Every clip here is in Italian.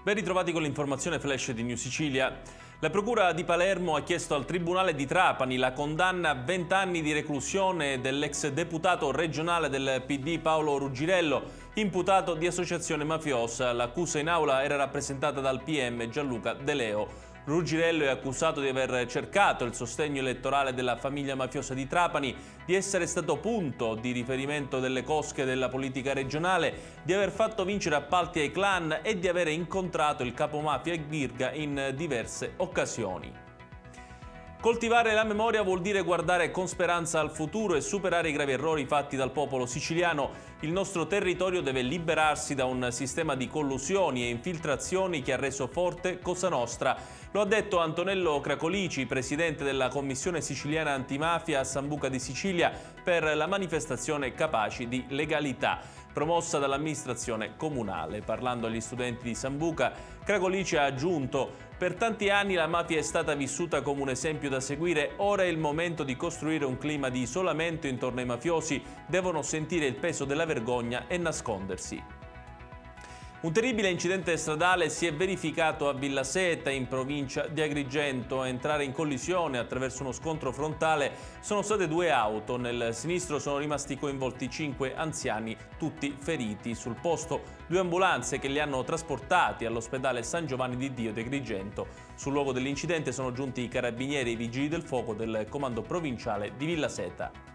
Ben ritrovati con l'informazione flash di New Sicilia. La Procura di Palermo ha chiesto al Tribunale di Trapani la condanna a 20 anni di reclusione dell'ex deputato regionale del PD Paolo Ruggirello, imputato di associazione mafiosa. L'accusa in aula era rappresentata dal PM Gianluca De Leo. Ruggirello è accusato di aver cercato il sostegno elettorale della famiglia mafiosa di Trapani, di essere stato punto di riferimento delle cosche della politica regionale, di aver fatto vincere appalti ai clan e di avere incontrato il capomafia Ghirga in diverse occasioni. Coltivare la memoria vuol dire guardare con speranza al futuro e superare i gravi errori fatti dal popolo siciliano. Il nostro territorio deve liberarsi da un sistema di collusioni e infiltrazioni che ha reso forte Cosa Nostra. Lo ha detto Antonello Cracolici, presidente della Commissione Siciliana Antimafia a Sambuca di Sicilia, per la manifestazione Capaci di Legalità, promossa dall'amministrazione comunale. Parlando agli studenti di Sambuca, Cracolici ha aggiunto: per tanti anni la mafia è stata vissuta come un esempio da seguire, ora è il momento di costruire un clima di isolamento intorno ai mafiosi, devono sentire il peso della vergogna e nascondersi. Un terribile incidente stradale si è verificato a Villaseta, in provincia di Agrigento. A entrare in collisione attraverso uno scontro frontale sono state 2 auto. Nel sinistro sono rimasti coinvolti 5 anziani, tutti feriti. Sul posto 2 ambulanze che li hanno trasportati all'ospedale San Giovanni di Dio di Agrigento. Sul luogo dell'incidente sono giunti i carabinieri e i vigili del fuoco del comando provinciale di Villaseta.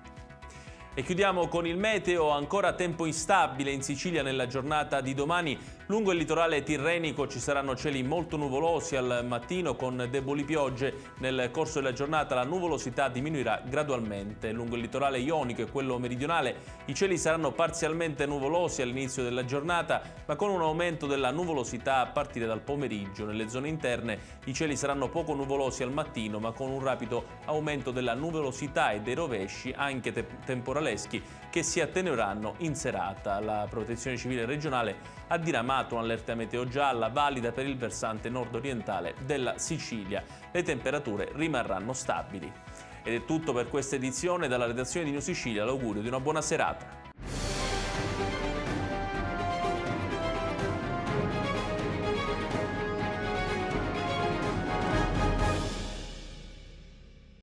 E chiudiamo con il meteo. Ancora tempo instabile in Sicilia nella giornata di domani. Lungo il litorale tirrenico ci saranno cieli molto nuvolosi al mattino con deboli piogge. Nel corso della giornata la nuvolosità diminuirà gradualmente. Lungo il litorale ionico e quello meridionale i cieli saranno parzialmente nuvolosi all'inizio della giornata, ma con un aumento della nuvolosità a partire dal pomeriggio. Nelle zone interne i cieli saranno poco nuvolosi al mattino, ma con un rapido aumento della nuvolosità e dei rovesci, anche temporaleschi, che si attenueranno in serata. La Protezione Civile regionale ha diramato un'allerta meteo gialla valida per il versante nord-orientale della Sicilia. Le temperature rimarranno stabili. Ed è tutto per questa edizione. Dalla redazione di New Sicilia l'augurio di una buona serata.